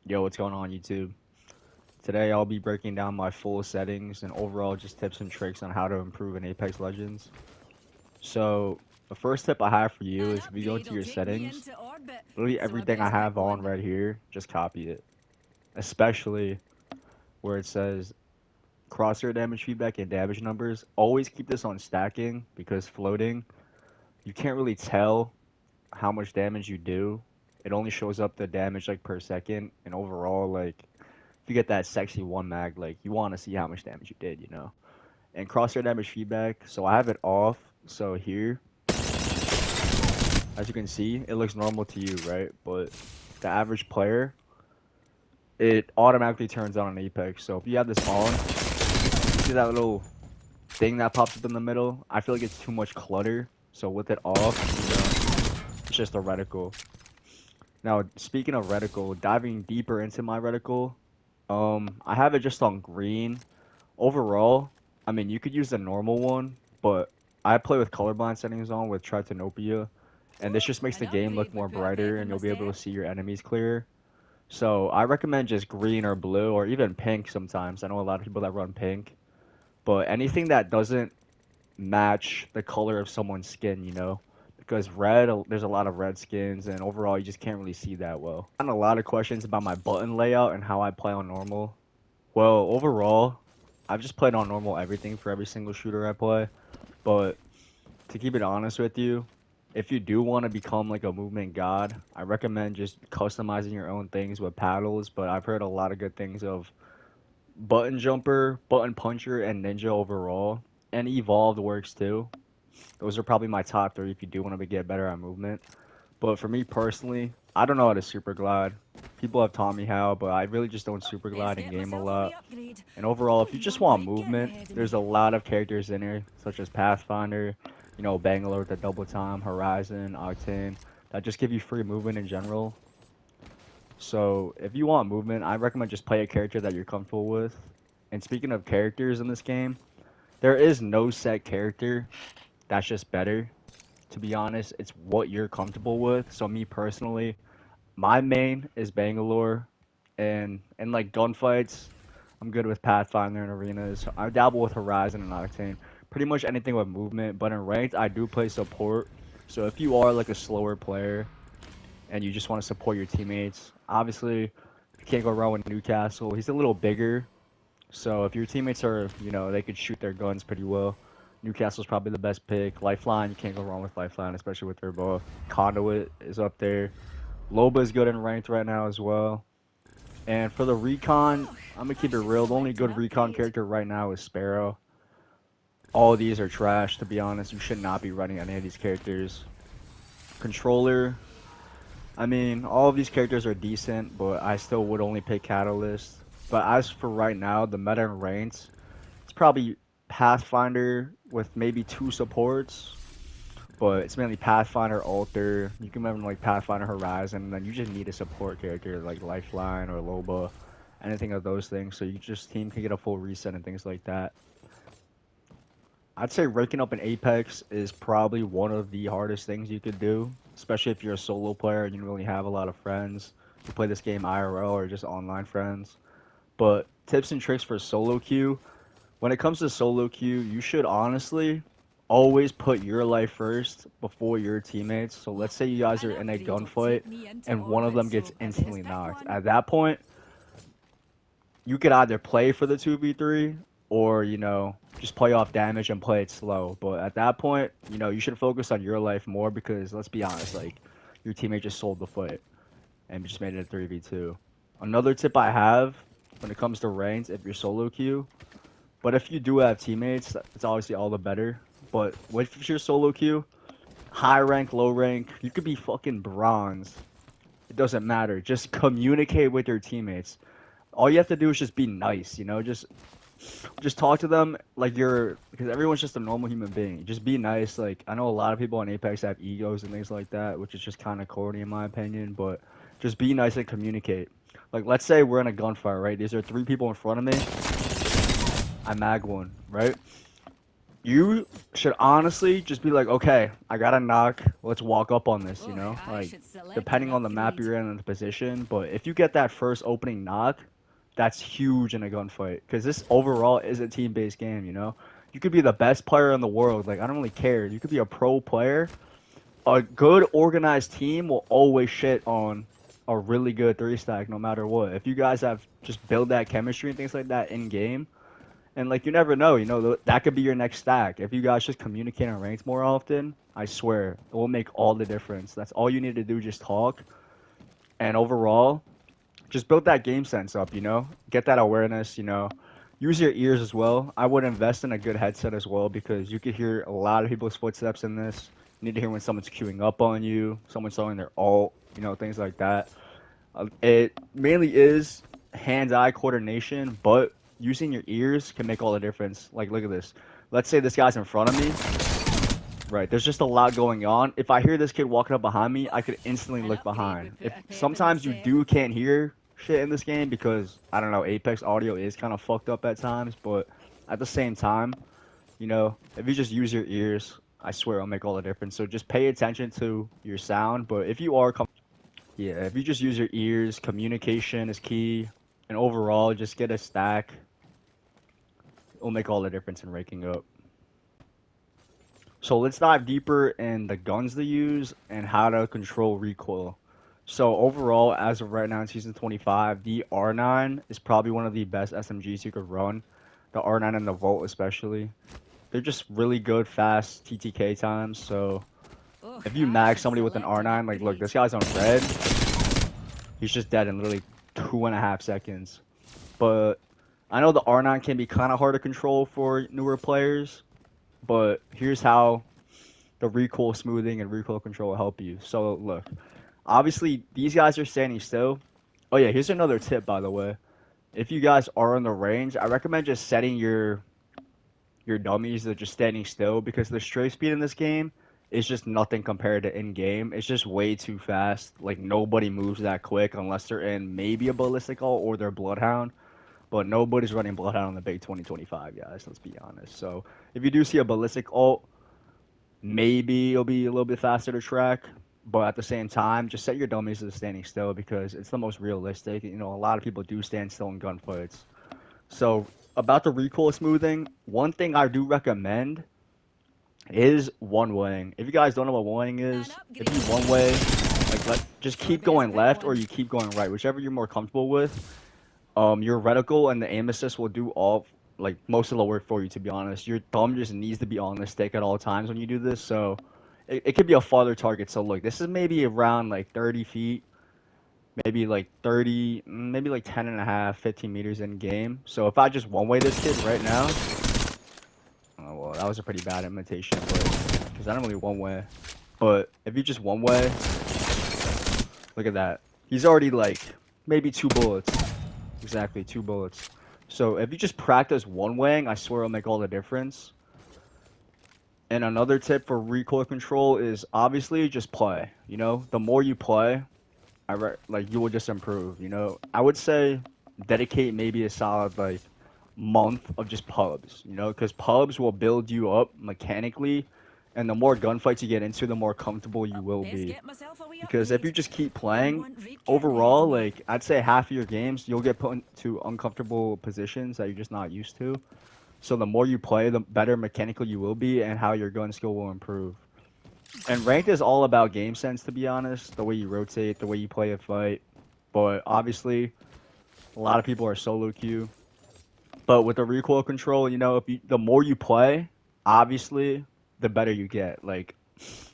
Yo, what's going on YouTube? Today I'll be breaking down my full settings and overall just tips and tricks on how to improve in Apex Legends. So, the first tip I have for you An is if you go upgrade into will your take me settings, into orbit, literally so I everything I best pick have on one. right here, just copy it. Especially where it says crosshair damage feedback and damage numbers. Always keep this on stacking because floating, you can't really tell how much damage you do. It only shows up the damage like per second and overall like if you get that sexy one mag, like you want to see how much damage you did, you know. And crosshair damage feedback, so I have it off. So here, as you can see, it looks normal to you, right? But the average player, it automatically turns on in Apex. So if you have this on, you see that little thing that pops up in the middle? I feel like it's too much clutter. So with it off, it's just a reticle. Now, speaking of reticle, diving deeper into my reticle, I have it just on green. Overall, I mean, you could use the normal one, but I play with colorblind settings on with Tritanopia, and this just makes An the game look upgrade more would put a pep brighter in and my you'll be able step. to see your enemies clearer. So I recommend just green or blue or even pink sometimes. I know a lot of people that run pink, but anything that doesn't match the color of someone's skin, you know? Because red, there's a lot of red skins, and overall, you just can't really see that well. I've gotten a lot of questions about my button layout and how I play on normal. Well, overall, I've just played on normal everything for every single shooter I play. But to keep it honest with you, if you do want to become like a movement god, I recommend just customizing your own things with paddles. But I've heard a lot of good things of button jumper, button puncher, and ninja overall. And evolved works too. Those are probably my top three if you do want to get better at movement. But for me personally, I don't know how to super glide. People have taught me how, but I really just don't super Best glide in get game a myself on the lot. upgrade. And overall, if you Don't just want want Mike getting movement, ahead of there's a me. lot of characters in here, such as Pathfinder, Bangalore with the double time, Horizon, Octane, that just give you free movement in general. So if you want movement, I recommend just play a character that you're comfortable with. And speaking of characters in this game, there is no set character that's just better. To be honest, it's what you're comfortable with. So me personally, my main is Bangalore, and in like gunfights, I'm good with Pathfinder and arenas. I dabble with Horizon and Octane. Pretty much anything with movement, but in ranked, I do play support. So if you are like a slower player and you just want to support your teammates, obviously you can't go wrong with Newcastle. He's a little bigger, so if your teammates are, they could shoot their guns pretty well. Newcastle's probably the best pick. Lifeline, you can't go wrong with Lifeline, especially with their buff. Conduit is up there. Loba is good in ranked right now as well. And for the recon, Oh, I'm gonna I keep it should real. The only select an good recon upgrade. character right now is Sparrow. All of these are trash, to be honest. You should not be running any of these characters. Controller, I mean, all of these characters are decent, but I still would only pick Catalyst. But as for right now, the meta and ranks, it's probably Pathfinder with maybe two supports, but it's mainly Pathfinder, Alter. You can remember like Pathfinder, Horizon, and then you just need a support character like Lifeline or Loba, anything of those things. So you just team can get a full reset and things like that. I'd say ranking up in Apex is probably one of the hardest things you could do, especially if you're a solo player and you don't really have a lot of friends who play this game IRL or just online friends. But tips and tricks for solo queue. When it comes to solo queue, you should honestly always put your life first before your teammates. So let's say you guys An are in a upgrade will gunfight take me into and one of orbit, them gets so I instantly best pick knocked. one. At that point, you could either play for the 2v3 or, just play off damage and play it slow. But at that point, you should focus on your life more because let's be honest, like your teammate just sold the fight and just made it a 3v2. Another tip I have when it comes to ranks, if you're solo queue, but if you do have teammates, it's obviously all the better. But with your solo queue, high rank, low rank, you could be fucking bronze. It doesn't matter. Just communicate with your teammates. All you have to do is just be nice, just talk to them like you're because everyone's just a normal human being. Just be nice. Like I know a lot of people on Apex have egos and things like that, which is just kind of corny in my opinion. But just be nice and communicate. Like let's say we're in a gunfight, right? These are three people in front of me. I mag one, right? you should honestly just be like, okay, I got a knock. Let's walk up on this, you Oh, know? I Like, should select an depending on the map upgrade. you're in and the position. But if you get that first opening knock, that's huge in a gunfight. Because this overall is a team based game, you know? You could be the best player in the world. Like, I don't really care. You could be a pro player. A good organized team will always shit on a really good three stack no matter what. If you guys have just build that chemistry and things like that in game, and like you never know, you know, that could be your next stack. If you guys just communicate on ranks more often, I swear, it will make all the difference. That's all you need to do, just talk. And overall, just build that game sense up, you know? Get that awareness, you know. Use your ears as well. I would invest in a good headset as well because you could hear a lot of people's footsteps in this. You need to hear when someone's queuing up on you, someone's throwing their ult, you know, things like that. It mainly is hand-eye coordination, but using your ears can make all the difference. Like, look at this. Let's say this guy's in front of me. Right, there's just a lot going on. If I hear this kid walking up behind me, I could instantly An look upgrade behind. would put If a pep in my sometimes you step. do can't hear shit in this game because I don't know, Apex audio is kind of fucked up at times, but at the same time, you know, if you just use your ears, I swear it'll make all the difference. So just pay attention to your sound, but if you are yeah, if you just use your ears, communication is key, and overall just get a stack, it'll make all the difference in ranking up. So let's dive deeper in the guns to use and how to control recoil. So overall, as of right now in season 25, the R9 is probably one of the best SMGs you could run. The R9 and the Volt especially. They're just really good, fast TTK times. So Oh, if you I mag should somebody with an select an R9, like look, upgrade. this guy's on red, he's just dead in literally 2.5 seconds. But I know the R9 can be kind of hard to control for newer players, but here's how the recoil smoothing and recoil control will help you. So look, obviously these guys are standing still. Oh yeah, here's another tip by the way. If you guys are in the range, I recommend just setting your dummies to just standing still because the strafe speed in this game is just nothing compared to in game. It's just way too fast. Like nobody moves that quick unless they're in maybe a ballistic ult or they're bloodhound. But nobody's running bloodhound on the big 2025 guys. Let's be honest. So if you do see a ballistic ult, maybe it'll be a little bit faster to track, but at the same time, just set your dummies to standing still because it's the most realistic. You know, a lot of people do stand still in gunfights. So about the recoil smoothing, one thing I do recommend is one waying. If you guys don't know what one waying An is, if you one upgrade. way, like just Sure keep best going pick left or one. you keep going right, whichever you're more comfortable with. Your reticle and the aim assist will do all like most of the work for you. To be honest, your thumb just needs to be on the stick at all times when you do this. So it could be a farther target. So look, this is maybe around like 30 feet, maybe like 30, maybe like 10 and a half, 15 meters in game. So if I just one way this kid right now, oh well, that was a pretty bad imitation, but because I don't really one way. But if you just one way, look at that. He's already like maybe two bullets. Exactly, two bullets. So if you just practice one waying, I swear it'll make all the difference. And another tip for recoil control is obviously just play. You know, the more you play, like you will just improve. You know, I would say dedicate maybe a solid like month of just pubs. You know, because pubs will build you up mechanically, and the more gunfights you get into, the more comfortable you will Best be. get myself a wee Because if you upgrade. just keep Wouldn't playing, want Reed getting ahead overall, of me. like I'd say half of your games, you'll get put into uncomfortable positions that you're just not used to. So the more you play, the better mechanical you will be, and how your gun skill will improve. And ranked is all about game sense, to be honest. The way you rotate, the way you play a fight. But obviously, a lot of people are solo queue. But with the recoil control, you know, the more you play, obviously, the better you get. Like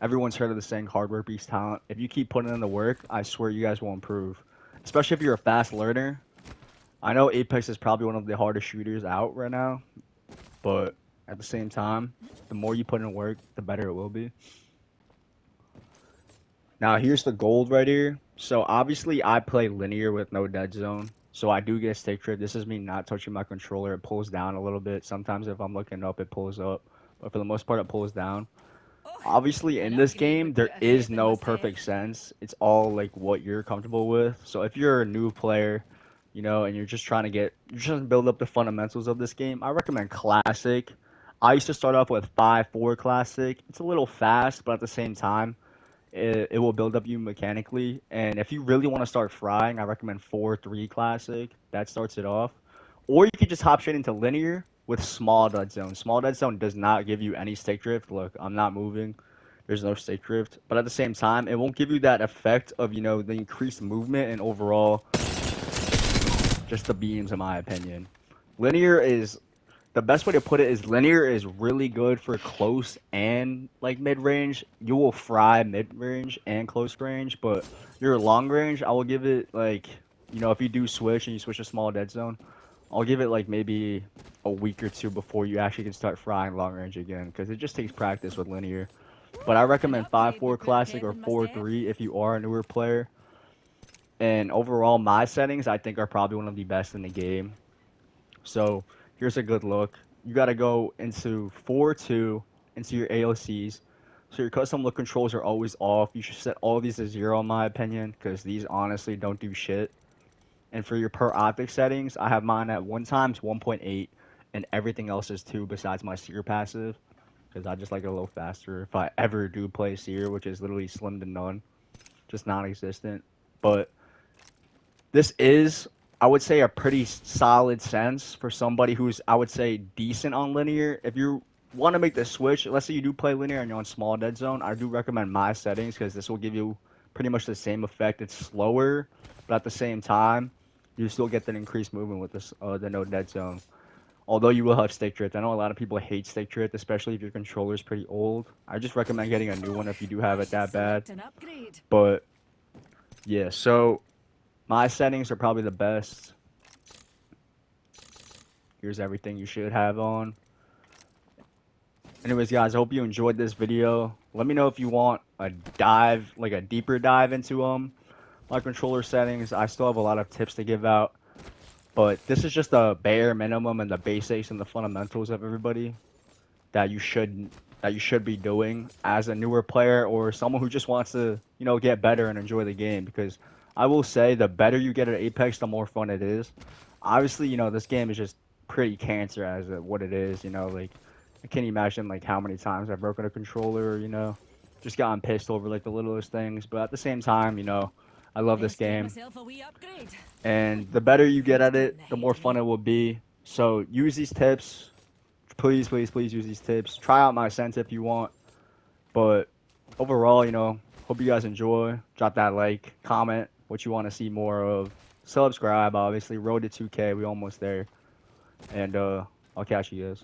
everyone's heard of the saying, "Hard work beats talent." If you keep putting in the work, I swear you guys will improve. Especially if you're a fast learner. I know Apex is probably one of the hardest shooters out right now, but at the same time, the more you put in work, the better it will be. Now here's the gold right here. So obviously I play linear with no dead zone. So I do get stick drift. This is me not touching my controller. It pulls down a little bit. Sometimes if I'm looking up, it pulls up. But for the most part, it pulls down. Oh, Obviously an in this upgrade game would put there a is pep in my no step. perfect sense. It's all like what you're comfortable with. So if you're a new player, you know, and you're just trying to build up the fundamentals of this game, I recommend classic. I used to start off with 5-4 classic. It's a little fast, but at the same time, it will build up you mechanically. And if you really want to start frying, I recommend 4-3 classic. That starts it off. Or you could just hop straight into linear with small dead zone. Small dead zone does not give you any stick drift. Look, I'm not moving. There's no stick drift. But at the same time, it won't give you that effect of, the increased movement and overall just the beams, in my opinion. Linear is the best way to put it is linear is really good for close and like mid range. You will fry mid range and close range, but your long range, I will give it like, if you do switch and you switch a small dead zone, I'll give it like maybe a week or two before you actually can start frying long range again, because it just takes practice with linear. But I An recommend upgrade 5-4 would put a classic pep or in my step. 4-3 if you are a newer player. And overall, my settings I think are probably one of the best in the game. So here's a good look. You got to go into 4-2 into your AOCs. So your custom look controls are always off. You should set all these to 0 in my opinion, because these honestly don't do shit. And for your per optic settings, I have mine at 1 times 1.8, and everything else is 2 besides my seer passive, because I just like it a little faster if I ever do play seer, which is literally slim to none, just non-existent. But this is, I would say, a pretty solid sense for somebody who's, I would say, decent on linear. If you want to make the switch, let's say you do play linear and you're on small dead zone, I do recommend my settings, because this will give you pretty much the same effect. It's slower, but at the same time, you still get that increased movement with this the no dead zone. Although you will have stick drift. I know a lot of people hate stick drift, especially if your controller is pretty old. I just recommend getting a new one if you do have I it should that bad. select an upgrade. But yeah, so my settings are probably the best. Here's everything you should have on. Anyways, guys, I hope you enjoyed this video. Let me know if you want a dive, like a deeper dive into my controller settings. I still have a lot of tips to give out, but this is just the bare minimum and the basics and the fundamentals of everybody that you should be doing as a newer player or someone who just wants to, get better and enjoy the game. Because I will say, the better you get at Apex, the more fun it is. Obviously, this game is just pretty cancer as what it is. Like I can't imagine like how many times I've broken a controller. Just gotten pissed over like the littlest things. But at the same time, I love this Best get game, myself a wee upgrade. and the better you get Head's at getting it, the the head more of fun it me. will be. So use these tips. Please, please, please use these tips. Try out my sense if you want. But overall, hope you guys enjoy. Drop that like, comment what you want to see more of. Subscribe, obviously. Road to 2K. We almost there. And I'll catch you guys.